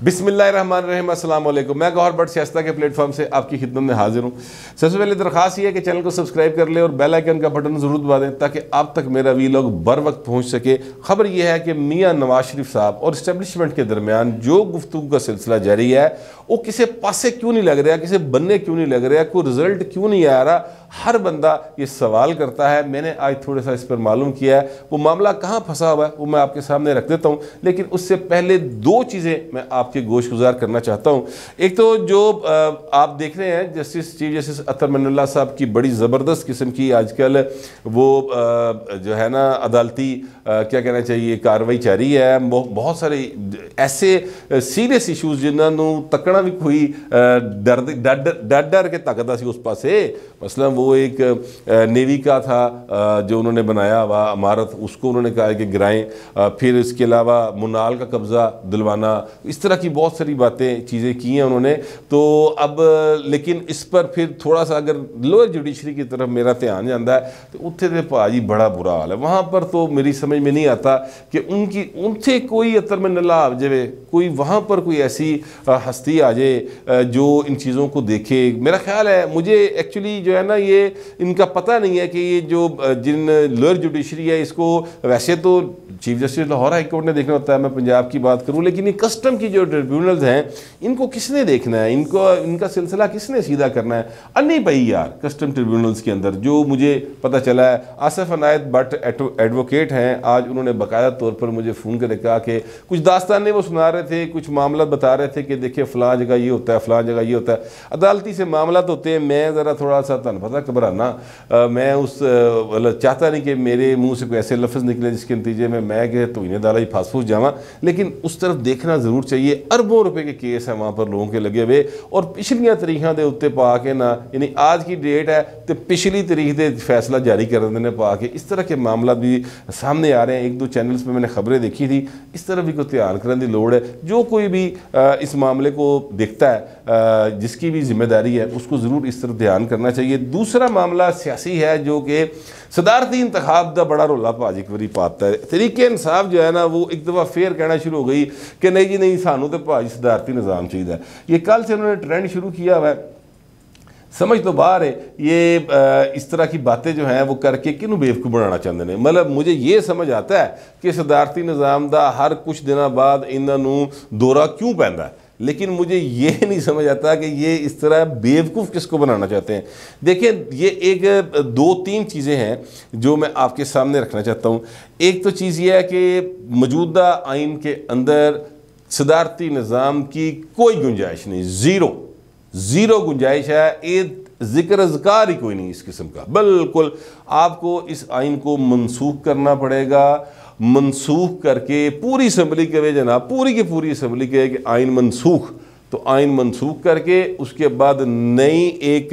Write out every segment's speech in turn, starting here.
بسم اللہ الرحمن الرحیم، السلام علیکم۔ میں گوہر بٹ شائستہ کے پلیٹ فارم سے آپ کی خدمت میں حاضر ہوں۔ سب سے پہلے درخواست یہ ہے کہ چینل کو سبسکرائب کر لیں اور بیل آئیکن کا بٹن ضرور دبا دیں تاکہ آپ تک میرا ویلاگ بر وقت پہنچ سکے۔ خبر یہ ہے کہ میاں نواز شریف صاحب اور اسٹیبلشمنٹ کے درمیان جو گفتگو کا سلسلہ جاری ہے وہ کسی پاسے کیوں نہیں لگ رہا، کسی بننے کیوں نہیں لگ رہا، کوئی رزلٹ کیوں نہیں آ رہا، ہر بندہ یہ سوال کرتا ہے۔ میں نے آج تھوڑا سا اس پر معلوم کیا ہے، وہ معاملہ کہاں پھنسا ہوا ہے وہ میں آپ کے سامنے رکھ دیتا ہوں، لیکن اس سے پہلے دو چیزیں میں آپ کے گوش گزار کرنا چاہتا ہوں۔ ایک تو جو آپ دیکھ رہے ہیں چیف جسٹس اطہر من اللہ صاحب کی بڑی زبردست قسم کی آج کل وہ جو ہے نا عدالتی کیا کہنا چاہیے کاروائی جاری ہے۔ بہت سارے ایسے سیریس ایشوز جنہوں تکنا بھی کوئی ڈر کے تکتا سی اس پاسے، مثلا وہ ایک نیوی کا تھا جو انہوں نے بنایا ہوا عمارت، اس کو انہوں نے کہا کہ گرائیں، پھر اس کے علاوہ منال کا قبضہ دلوانا، اس طرح کی بہت ساری باتیں چیزیں کی ہیں انہوں نے۔ تو اب لیکن اس پر پھر تھوڑا سا اگر لوئر جوڈیشری کی طرف میرا دھیان جاتا ہے تو اتنے تو پاجی بڑا برا حال ہے وہاں پر۔ تو میری سمجھ میں نہیں آتا کہ ان سے کوئی اطہر من اللہ آ جائے، کوئی وہاں پر کوئی ایسی ہستی آ جائے جو ان چیزوں کو دیکھے۔ میرا خیال ہے مجھے ایکچولی جو ہے نا یہ ان کا پتہ نہیں ہے کہ یہ جو جن لوئر جوڈیشری ہے اس کو ویسے تو chief justice Lahore high court نے دیکھنا ہوتا ہے، میں پنجاب کی بات کروں، لیکن یہ کسٹم کی جو ٹریبیونلز ہیں ان کو کس نے دیکھنا ہے، ان کا سلسلہ کس نے سیدھا کرنا ہے؟ نہیں بھائی یار، کسٹم ٹریبیونلز کے اندر جو مجھے پتہ چلا ہے، آصف عنایت بٹ ایڈوکیٹ ہیں، آج انہوں نے باقاعدہ طور پر مجھے فون کر کہا کہ کچھ داستانیں وہ سنا رہے تھے، کچھ معاملات بتا رہے تھے کہ دیکھیں فلاں جگہ یہ ہوتا ہے، فلاں جگہ یہ ہوتا ہے، عدالتی سے معاملات ہوتے ہیں۔ میں ذرا تھوڑا سا تن پتہ گھبرانا، میں اس چاہتا نہیں کہ میرے منہ سے کوئی ایسے لفظ نکلے جس کے نتیجے میں کہ تو انہیں دالا ہی پھاس جاواں، لیکن اس طرف دیکھنا ضرور چاہیے۔ اربوں روپے کے کیس ہیں وہاں پر لوگوں کے لگے ہوئے، اور پچھلیاں تاریخاں دے اتنے پا کے نا، یعنی آج کی ڈیٹ ہے تو پچھلی تاریخ دے فیصلہ جاری کر دینے پا کے، اس طرح کے معاملات بھی سامنے آ رہے ہیں۔ ایک دو چینلز پہ میں نے خبریں دیکھی تھی، اس طرح بھی کوئی دھیان کرنے کی لوڑ ہے۔ جو کوئی بھی اس معاملے کو دیکھتا ہے، جس کی بھی ذمہ داری ہے، اس کو ضرور اس طرف دھیان کرنا چاہیے۔ دوسرا معاملہ سیاسی ہے جو کہ صدارتی انتخاب دا بڑا رولا پاجی کوری پاتا ہے۔ تحریک انصاف جو ہے نا وہ ایک دفعہ فیر کہنا شروع ہو گئی کہ نہیں جی نہیں، سانوں تو پاجی صدارتی نظام چاہیے۔ یہ کل سے انہوں نے ٹرینڈ شروع کیا ہوا ہے، سمجھ تو باہر ہے۔ یہ اس طرح کی باتیں جو ہیں وہ کر کے کنوں بیوقوف بنانا چاہتے ہیں۔ مطلب مجھے یہ سمجھ آتا ہے کہ صدارتی نظام دا ہر کچھ دنوں بعد انہوں دورہ کیوں پہنتا ہے، لیکن مجھے یہ نہیں سمجھ آتا کہ یہ اس طرح بیوقوف کس کو بنانا چاہتے ہیں۔ دیکھیں یہ ایک دو تین چیزیں ہیں جو میں آپ کے سامنے رکھنا چاہتا ہوں۔ ایک تو چیز یہ ہے کہ موجودہ آئین کے اندر صدارتی نظام کی کوئی گنجائش نہیں، زیرو گنجائش ہے، ایک ذکر اذکار ہی کوئی نہیں اس قسم کا۔ بالکل آپ کو اس آئین کو منسوخ کرنا پڑے گا، منسوخ کر کے پوری اسمبلی کے جناب پوری کی پوری اسمبلی کے کہ آئین منسوخ، تو آئین منسوخ کر کے اس کے بعد نئی ایک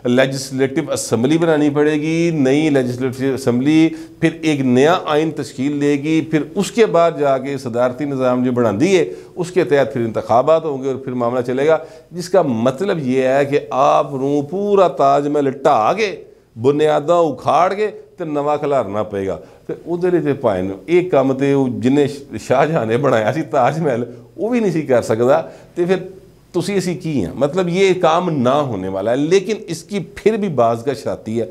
لیجسلیٹو اسمبلی بنانی پڑے گی، نئی لیجسلیٹو اسمبلی پھر ایک نیا آئین تشکیل دے گی، پھر اس کے بعد جا کے صدارتی نظام جو بنا دیے اس کے تحت پھر انتخابات ہوں گے اور پھر معاملہ چلے گا، جس کا مطلب یہ ہے کہ آپ پورا تاج محل ٹھا کے بنیاداں اکھاڑ کے تو نواں کھلارنا پے گا۔ تو ادھر ہی پائے ایک کام تے جنہیں شاہ جہاں نے بنایا سی تاج محل وہ بھی نہیں سی کر سکتا، تو پھر تسی اسی کی ہیں، مطلب یہ کام نہ ہونے والا ہے۔ لیکن اس کی پھر بھی بازگشت آتی ہے۔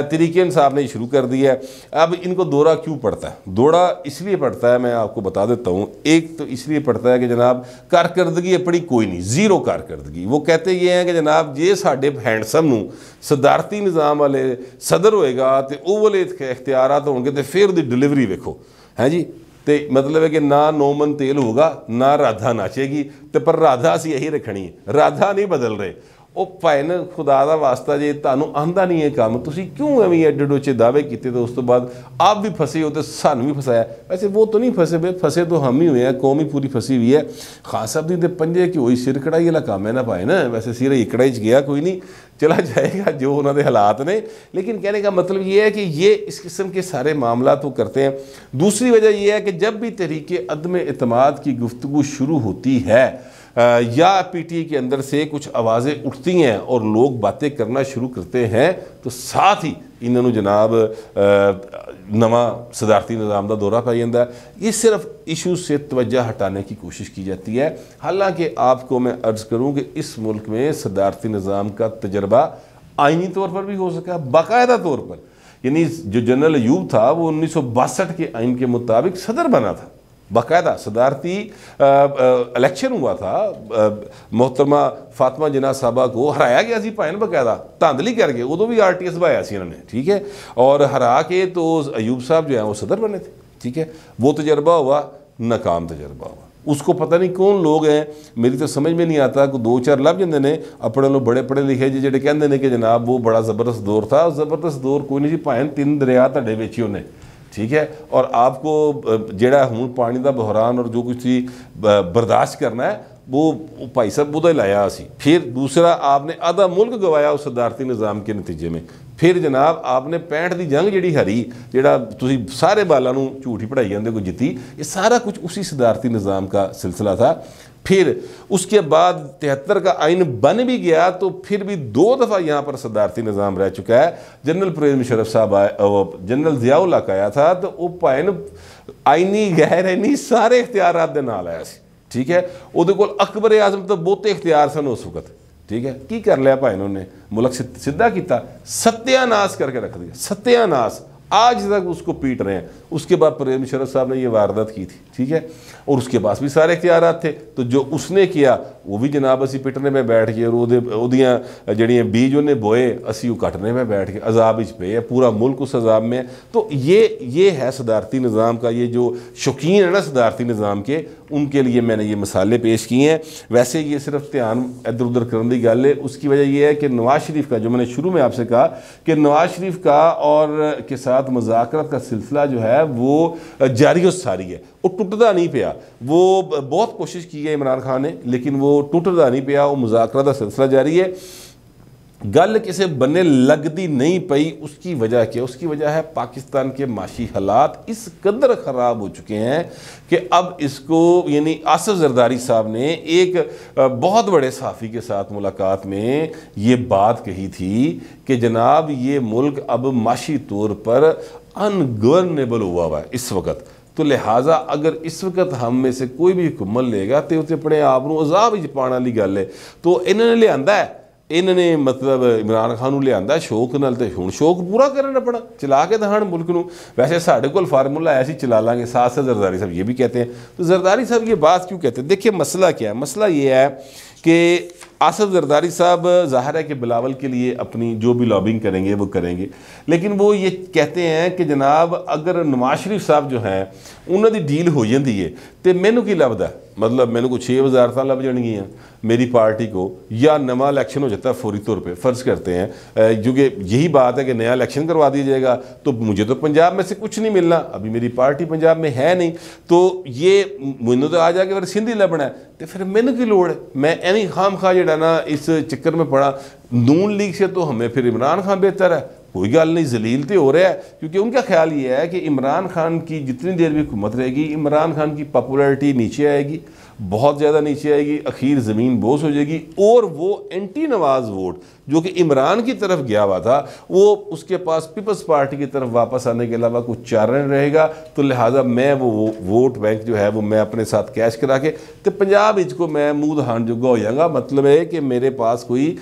تحریک انصاف نے شروع کر دیا ہے۔ اب ان کو دورہ کیوں پڑتا ہے؟ دورہ اس لیے پڑتا ہے، میں آپ کو بتا دیتا ہوں۔ ایک تو اس لیے پڑتا ہے کہ جناب کارکردگی اپنی کوئی نہیں، زیرو کارکردگی۔ وہ کہتے یہ ہیں کہ جناب جی ساڈے ہینڈسم نو صدارتی نظام والے صدر ہوئے گا تو وہ والے اختیارات ہوں گے تو پھر دی ڈلیوری ویکھو، ہیں جی۔ تو مطلب ہے کہ نہ 9 من تیل ہوگا، نہ رادھا ناچے گی، تو پر رادھا اسی یہی رکھنی ہے، رادھا نہیں بدل رہے۔ وہ بھائی نے خدا دا واسطہ جی تانوں آندا نہیں ہے کام، تسی کیوں ایویں ایڈے ڈوچے دعوے کیتے تو اس تو بعد آپ بھی پھنسے ہو تو سانوں بھی پھنسایا۔ ویسے وہ تو نہیں پھنسے، پھنسے تو ہم ہی ہوئے ہیں، قوم ہی پوری پھنسی ہوئی ہے۔ خان صاحب دی پنجے کی ہوئی سر کڑائی والا کام ہے نا پائے نا، ویسے سر کڑائی چ گیا کوئی نہیں، چلا جائے گا جو انہوں نے حالات نے۔ لیکن کہنے کا مطلب یہ ہے کہ یہ اس قسم کے سارے معاملات وہ کرتے ہیں۔ دوسری وجہ یہ ہے کہ جب بھی تحریک عدم اعتماد کی گفتگو شروع ہوتی ہے یا پی ٹی آئی کے اندر سے کچھ آوازیں اٹھتی ہیں اور لوگ باتیں کرنا شروع کرتے ہیں، تو ساتھ ہی انہوں نے جناب نواں صدارتی نظام کا دورہ پائی جاتا ہے۔ یہ صرف ایشوز سے توجہ ہٹانے کی کوشش کی جاتی ہے، حالانکہ آپ کو میں عرض کروں کہ اس ملک میں صدارتی نظام کا تجربہ آئینی طور پر بھی ہو سکا، باقاعدہ طور پر، یعنی جو جنرل ایوب تھا وہ 1962 کے آئین کے مطابق صدر بنا تھا، باقاعدہ صدارتی الیکشن ہوا تھا، محترمہ فاطمہ جناح صاحبہ کو ہرایا گیا سی پائن باقاعدہ تاندلی کر کے، ادو بھی RTS بھایا سی انہوں نے، ٹھیک ہے، اور ہرا کے تو ایوب صاحب جو ہیں وہ صدر بنے تھے، ٹھیک ہے۔ وہ تجربہ ہوا، ناکام تجربہ ہوا، اس کو پتہ نہیں کون لوگ ہیں، میری تو سمجھ میں نہیں آتا کہ 2-4 لب جاندے نے اپنے لوگ بڑے پڑھے لکھے جی جڑے کہندے نے کہ جناب وہ بڑا زبردست دور تھا، زبردست دور کوئی نہیں جی، پائن 3 دریا تھے ویچی انہیں، ٹھیک ہے، اور آپ کو جڑا ہوں پانی دا بحران اور جو کچھ تھی برداشت کرنا ہے وہ بھائی صاحب وہ لایا سی۔ پھر دوسرا آپ نے آدھا ملک گوایا اس صدارتی نظام کے نتیجے میں، پھر جناب آپ نے 65 دی جنگ جڑی ہری، جڑا تسی سارے بالاں نوں جھوٹی پڑھائی جاندے کو جیتی، یہ سارا کچھ اسی صدارتی نظام کا سلسلہ تھا۔ پھر اس کے بعد 73 کا آئین بن بھی گیا تو پھر بھی 2 دفعہ یہاں پر صدارتی نظام رہ چکا ہے۔ جنرل پرویز مشرف صاحب جنرل ضیاء الحق آیا تھا تو وہ پائن آئینی غیر آئینی سارے اختیارات دے نال آیا سی، ٹھیک ہے، وہ دے کول اکبر اعظم تو بہتے اختیار سن اس وقت، ٹھیک ہے۔ کی کر لیا پائن انہوں نے ملک سدھا کیتا، ستیہ ناس کر کے رکھ دیا، ستیہ ناس، آج تک اس کو پیٹ رہے ہیں۔ اس کے بعد پرویز مشرف صاحب نے یہ واردات کی تھی، ٹھیک ہے، اور اس کے پاس بھی سارے اختیارات تھے، تو جو اس نے کیا وہ بھی جناب اسی پٹنے میں بیٹھ گئے، اور اودیاں جڑیاں بیج انہیں بوئے اسی وہ کٹنے میں بیٹھ گئے، عذاب اچ پہ ہے، پورا ملک اس عذاب میں ہے۔ تو یہ ہے صدارتی نظام کا، یہ جو شوقین ہے نا صدارتی نظام کے، ان کے لیے میں نے یہ مثالیں پیش کی ہیں۔ ویسے یہ صرف دھیان ادھر ادھر کرنے کی گل ہے، اس کی وجہ یہ ہے کہ نواز شریف کا، جو میں نے شروع میں آپ سے کہا کہ نواز شریف کا اور کے ساتھ مذاکرات کا سلسلہ جو ہے وہ جاری و ساری ہے، وہ ٹوٹتا نہیں پیا۔ وہ بہت کوشش کی ہے عمران خان نے لیکن وہ ٹوٹتا نہیں پیا، وہ مذاکرات کا سلسلہ جاری ہے۔ گل کسے بننے لگتی نہیں پئی، اس کی وجہ کیا؟ اس کی وجہ ہے پاکستان کے معاشی حالات اس قدر خراب ہو چکے ہیں کہ اب اس کو، یعنی آصف زرداری صاحب نے ایک بہت بڑے صحافی کے ساتھ ملاقات میں یہ بات کہی تھی کہ جناب یہ ملک اب معاشی طور پر انگورنیبل ہوا ہے اس وقت، تو لہٰذا اگر اس وقت ہم میں سے کوئی بھی حکومت لے گا تو اپنے آپ کو عذاب وچ پانے والی گل ہے۔ تو انہوں نے لیا ہے، انہوں نے مطلب عمران خان نوں لیا شوق نال، تے ہن شوق پورا کرنا پڑا، چلا کے دہان ملک نوں۔ ویسے ساڈے کول فارمولا ایسی چلا لیں گے، ساتھ سے زرداری صاحب یہ بھی کہتے ہیں۔ تو زرداری صاحب یہ بات کیوں کہتے ہیں؟ دیکھیے مسئلہ کیا ہے، مسئلہ یہ ہے کہ آصف زرداری صاحب ظاہر ہے کہ بلاول کے لیے اپنی جو بھی لابنگ کریں گے وہ کریں گے، لیکن وہ یہ کہتے ہیں کہ جناب اگر نواز شریف صاحب جو ہیں انہوں دی ڈیل ہو جاتی ہے تو مینوں کی لبدا ہے، مطلب مینوں کو 6 وزارتاں لب جانگیاں میری پارٹی کو، یا نواں الیکشن ہو جاتا ہے فوری طور پہ، فرض کرتے ہیں کیونکہ یہی بات ہے کہ نیا الیکشن کروا دیا جائے گا تو مجھے تو پنجاب میں سے کچھ نہیں ملنا، ابھی میری پارٹی پنجاب میں ہے نہیں، تو یہ مینوں تو آ جا کے پھر سندھی لبنا ہے، تو پھر مینوں کی لوڑ ہے؟ میں ایویں خام خواہ جڑا نا اس چکر میں پڑا۔ نون لیگ سے تو ہمیں پھر عمران خان بہتر ہے، کوئی گل نہیں، ذلیل تو ہو رہا ہے، کیونکہ ان کا خیال یہ ہے کہ عمران خان کی جتنی دیر بھی حکومت رہے گی عمران خان کی پاپولیرٹی نیچے آئے گی، بہت زیادہ نیچے آئے گی، اخیر زمین بوس ہو جائے گی، اور وہ اینٹی نواز ووٹ جو کہ عمران کی طرف گیا ہوا تھا وہ اس کے پاس پیپلز پارٹی کی طرف واپس آنے کے علاوہ کچھ چارہ نہیں رہے گا۔ تو لہٰذا میں وہ ووٹ بینک جو ہے وہ میں اپنے ساتھ کیش کرا کے تو پنجاب کو میں منہ دہان جوگا ہو جاؤں گا، مطلب ہے کہ میرے پاس کوئی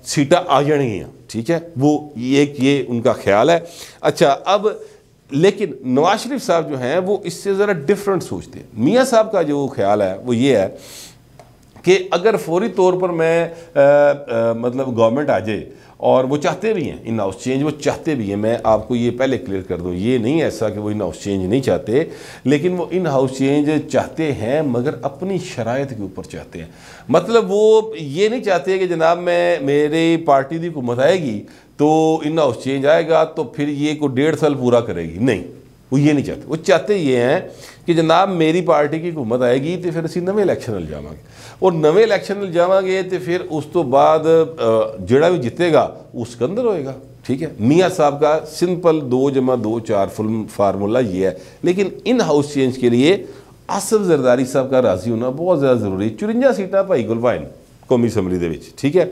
سیٹاں آ جانگیاں، ٹھیک ہے، وہ یہ ان کا خیال ہے۔ اچھا، اب لیکن نواز شریف صاحب جو ہیں وہ اس سے ذرا ڈیفرنٹ سوچتے ہیں۔ میاں صاحب کا جو خیال ہے وہ یہ ہے کہ اگر فوری طور پر میں مطلب گورنمنٹ آ جائے، اور وہ چاہتے بھی ہیں ان ہاؤس چینج، وہ چاہتے بھی ہیں، میں آپ کو یہ پہلے کلیئر کر دوں، یہ نہیں ایسا کہ وہ ان ہاؤس چینج نہیں چاہتے، لیکن وہ ان ہاؤس چینج چاہتے ہیں مگر اپنی شرائط کے اوپر چاہتے ہیں۔ مطلب وہ یہ نہیں چاہتے کہ جناب میری پارٹی دی حکومت آئے گی تو ان ہاؤس چینج آئے گا تو پھر یہ کو 1.5 سال پورا کرے گی، نہیں، وہ یہ نہیں چاہتے۔ وہ چاہتے یہ ہیں کہ جناب میری پارٹی کی حکومت آئے گی تو پھر اسی نویں الیکشن لے جاواں گے، اور نویں الیکشن لے جاواں گے تو پھر اس تو بعد جڑا بھی جتے گا اس کے اندر ہوئے گا، ٹھیک ہے۔ میاں صاحب کا سمپل 2+2=4 فارمولہ یہ ہے، لیکن ان ہاؤس چینج کے لیے آصف زرداری صاحب کا راضی ہونا بہت زیادہ ضروری ہے۔ 54 سیٹاں بھائی گلوائن قومی اسمبلی دے وچ، ٹھیک ہے۔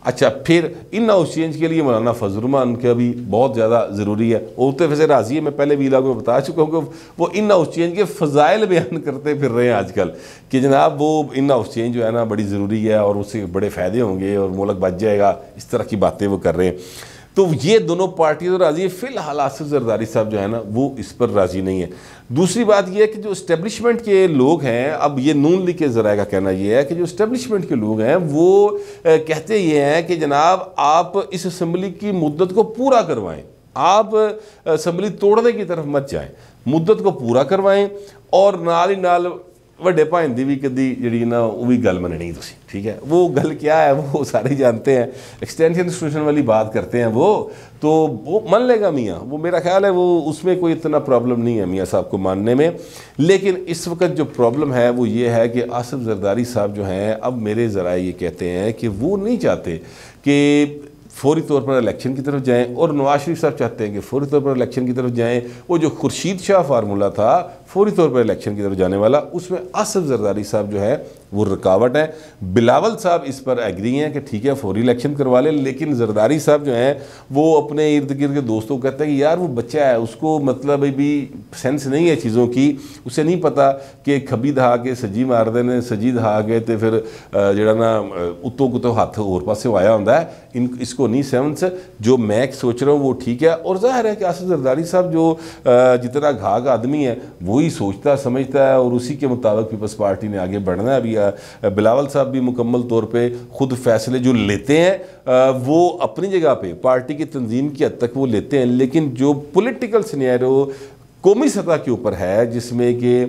اچھا پھر ان ہاؤس چینج کے لیے مولانا فضل الرحمان کا بھی بہت زیادہ ضروری ہے، وہ تو ویسے راضی ہے، میں پہلے ویلاگ میں بتا چکا ہوں کہ وہ ان ہاؤس چینج کے فضائل بیان کرتے پھر رہے ہیں آج کل کہ جناب وہ ان ہاؤس چینج جو ہے نا بڑی ضروری ہے اور اس سے بڑے فائدے ہوں گے اور ملک بچ جائے گا، اس طرح کی باتیں وہ کر رہے ہیں۔ تو یہ دونوں پارٹیاں تو راضی ہے، فی الحال آصف زرداری صاحب جو ہے نا وہ اس پر راضی نہیں ہے۔ دوسری بات یہ ہے کہ جو اسٹیبلشمنٹ کے لوگ ہیں، اب یہ نون لیگ کے ذرائع کا کہنا یہ ہے کہ جو اسٹیبلشمنٹ کے لوگ ہیں وہ کہتے یہ ہیں کہ جناب آپ اس اسمبلی کی مدت کو پورا کروائیں، آپ اسمبلی توڑنے کی طرف مت جائیں، مدت کو پورا کروائیں اور نال ہی نال وڈے بھائن دی بھی کدی جڑی نا وہ بھی گل مننی تسی، ٹھیک ہے۔ وہ گل کیا ہے وہ سارے جانتے ہیں، ایکسٹینشن انسٹیٹیوشن والی بات کرتے ہیں وہ، تو وہ مان لے گا میاں، وہ میرا خیال ہے وہ اس میں کوئی اتنا پرابلم نہیں ہے میاں صاحب کو ماننے میں۔ لیکن اس وقت جو پرابلم ہے وہ یہ ہے کہ آصف زرداری صاحب جو ہیں اب میرے ذرائع یہ کہتے ہیں کہ وہ نہیں چاہتے کہ فوری طور پر الیکشن کی طرف جائیں، اور نواز شریف صاحب چاہتے ہیں کہ فوری طور پر الیکشن کی طرف جائیں۔ وہ جو خورشید شاہ فارمولہ تھا فوری طور پر الیکشن کی طرف جانے والا، اس میں آصف زرداری صاحب جو ہے وہ رکاوٹ ہے۔ بلاول صاحب اس پر ایگری ہیں کہ ٹھیک ہے فوری الیکشن کروا لیں، لیکن زرداری صاحب جو ہیں وہ اپنے ارد گرد کے دوستوں کو کہتے ہیں کہ یار وہ بچہ ہے، اس کو مطلب بھی سینس نہیں ہے چیزوں کی، اسے نہیں پتا کہ کھبی دہا کے سجی مار دینے، سجی دہا کے تے پھر جڑا نا اتوں کو تو ہاتھ اور پاسے آیا ہوتا ہے، اس کو نہیں سیونس۔ جو میں سوچ رہا ہوں وہ ٹھیک ہے، اور ظاہر ہے کہ آصف زرداری صاحب جو جتنا گھاگ آدمی ہے وہی سوچتا سمجھتا ہے اور اسی کے مطابق پیپلز پارٹی نے آگے بڑھنا ہے۔ ابھی بلاول صاحب بھی مکمل طور پہ خود فیصلے جو لیتے ہیں وہ اپنی جگہ پہ پارٹی کی تنظیم کی حد تک وہ لیتے ہیں، لیکن جو پولیٹیکل سینیریو قومی سطح کے اوپر ہے جس میں کہ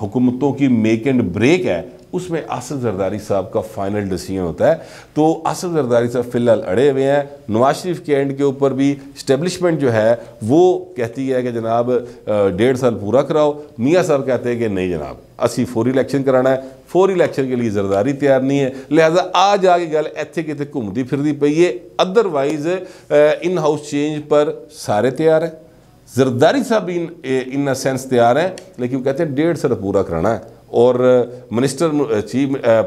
حکومتوں کی میک اینڈ بریک ہے، اس میں آصف زرداری صاحب کا فائنل ڈیسیجن ہوتا ہے۔ تو آصف زرداری صاحب فی الحال اڑے ہوئے ہیں۔ نواز شریف کے اینڈ کے اوپر بھی اسٹیبلشمنٹ جو ہے وہ کہتی ہے کہ جناب 1.5 سال پورا کراؤ، میاں صاحب کہتے ہیں کہ نہیں جناب اسی فوری الیکشن کرانا ہے، فوری الیکشن کے لیے زرداری تیار نہیں ہے، لہذا آج آگے گل ایتھے کتے گھومتی پھردی پئی ہے۔ ادروائز ان ہاؤس چینج پر سارے تیار ہیں، زرداری صاحب بھی ان سینس تیار ہیں، لیکن کہتے ہیں 1.5 سال پورا کرانا ہے، اور منسٹر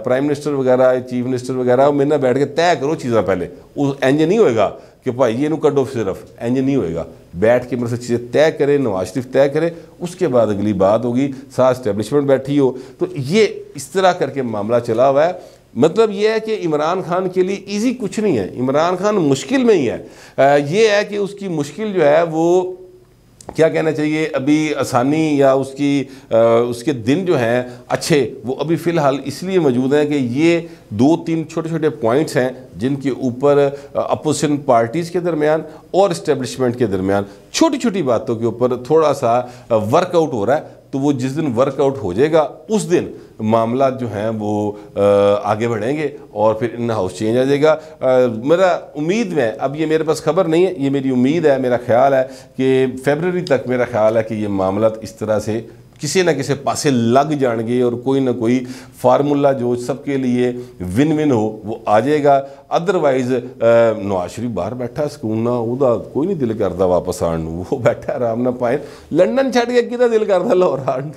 پرائم منسٹر وغیرہ چیف منسٹر وغیرہ میرے نہ بیٹھ کے طے کرو چیزاں پہلے، انج نہیں ہوئے گا کہ بھائی یہ نو کڈو، صرف انج نہیں ہوئے گا، بیٹھ کے میرے سے چیزیں طے کرے، نواز شریف طے کرے، اس کے بعد اگلی بات ہوگی، ساتھ اسٹیبلشمنٹ بیٹھی ہو۔ تو یہ اس طرح کر کے معاملہ چلا ہوا ہے۔ مطلب یہ ہے کہ عمران خان کے لیے ایزی کچھ نہیں ہے، عمران خان مشکل میں ہی ہے۔ یہ ہے کہ اس کی مشکل جو ہے وہ کیا کہنا چاہیے، ابھی آسانی یا اس کے دن جو ہیں اچھے وہ ابھی فی الحال اس لیے موجود ہیں کہ یہ 2-3 چھوٹے چھوٹے پوائنٹس ہیں جن کے اوپر اپوزیشن پارٹیز کے درمیان اور اسٹیبلشمنٹ کے درمیان چھوٹی چھوٹی باتوں کے اوپر تھوڑا سا ورک آؤٹ ہو رہا ہے۔ تو وہ جس دن ورک آؤٹ ہو جائے گا اس دن معاملات جو ہیں وہ آگے بڑھیں گے اور پھر ان ہاؤس چینج آ جائے گا۔ میرا امید میں، اب یہ میرے پاس خبر نہیں ہے، یہ میری امید ہے، میرا خیال ہے کہ فیبروری تک میرا خیال ہے کہ یہ معاملات اس طرح سے کسی نہ کسی پاسے لگ جان گے اور کوئی نہ کوئی فارمولہ جو سب کے لیے ون ون ہو وہ آ جائے گا۔ ادروائز نواز شریف باہر بیٹھا سکون نہ وہ کوئی نہیں دل کرتا واپس آن، وہ بیٹھا آرام نہ پائے، لنڈن چھڑ کے کتا دل کرتا لاہور آن،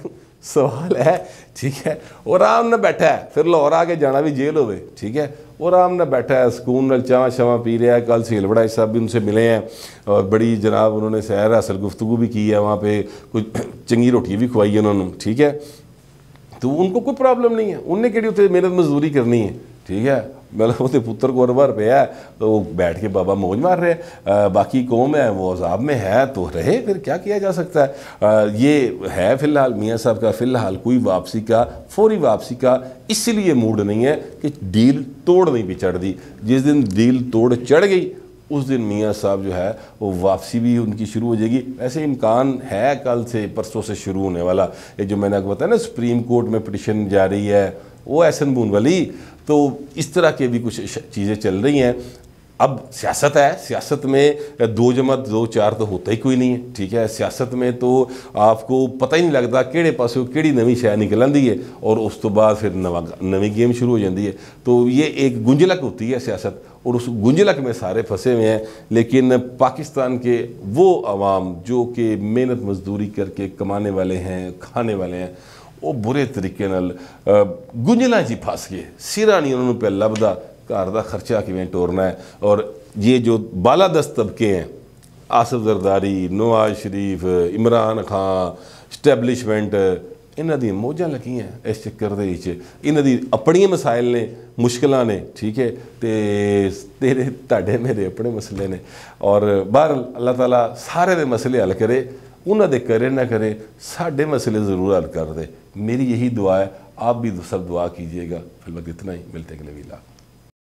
سوال ہے، ٹھیک ہے، اور آرام نہ بیٹھا ہے، پھر لاہور آ کے جانا بھی جیل ہوئے، ٹھیک ہے، اور آرام نہ بیٹھا ہے سکون نال چاواں شواں پی رہا ہے۔ کل سہیل بڑائی صاحب بھی ان سے ملے ہیں اور بڑی جناب انہوں نے سیر اصل گفتگو بھی کی ہے، وہاں پہ کچھ چنگی روٹی بھی کھوائی ہے انہوں نے، ٹھیک ہے، تو ان کو کوئی پرابلم نہیں ہے، انہوں نے کہڑی اتنے محنت مزدوری کرنی ہے، ٹھیک ہے، مطلب وہ پتر کو اربا روپیہ ہے تو وہ بیٹھ کے بابا موج مار رہے ہیں، باقی قوم ہے وہ عذاب میں ہے تو رہے، پھر کیا کیا جا سکتا ہے۔ یہ ہے فی الحال میاں صاحب کا فی الحال کوئی واپسی کا، فوری واپسی کا اس لیے موڈ نہیں ہے کہ ڈیل توڑ نہیں بھی چڑھ دی۔ جس دن ڈیل توڑ چڑھ گئی اس دن میاں صاحب جو ہے وہ واپسی بھی ان کی شروع ہو جائے گی۔ ویسے امکان ہے کل سے پرسوں سے شروع ہونے والا، یہ جو میں نے آپ کو بتایا نا سپریم کورٹ میں پٹیشن جاری ہے وہ احسن بون والی، تو اس طرح کے بھی کچھ چیزیں چل رہی ہیں۔ اب سیاست ہے، سیاست میں 2+2=4 تو ہوتا ہی کوئی نہیں ہے، ٹھیک ہے، سیاست میں تو آپ کو پتہ ہی نہیں لگتا کہڑے پاسوں کیڑی نوی شے نکل آندی ہے اور اس تو بعد پھر نویں گیم شروع ہو جاتی ہے۔ تو یہ ایک گنجلک ہوتی ہے سیاست، اور اس گنجلک میں سارے پھنسے ہوئے ہیں۔ لیکن پاکستان کے وہ عوام جو کہ محنت مزدوری کر کے کمانے والے ہیں، کھانے والے ہیں، وہ برے طریقے نال گنجلاں چ پھس گئے، سرا نہیں انہوں نے پہ لبدا گھر دا خرچہ کیویں ٹورنا ہے۔ اور یہ جو بالادست طبقے ہیں، آصف زرداری، نواز شریف، عمران خان، اسٹیبلشمنٹ، انہاں دی موجاں لگی ہیں اس چکر دے وچ، انہاں دی اپنی مسائل نے، مشکلاں نے، ٹھیک ہے، تے تیرے تاڈے میرے اپنے مسئلے نے۔ اور بہرحال اللہ تعالیٰ سارے دے مسئلے حل کرے، انہاں دے کرے نہ کرے، ساڈے مسئلے ضرور حل کر دے۔ میری یہی دعا ہے، آپ بھی سب دعا کیجیے گا۔ فی الوقت اتنا ہی، ملتے ہیں اگلے ویلا۔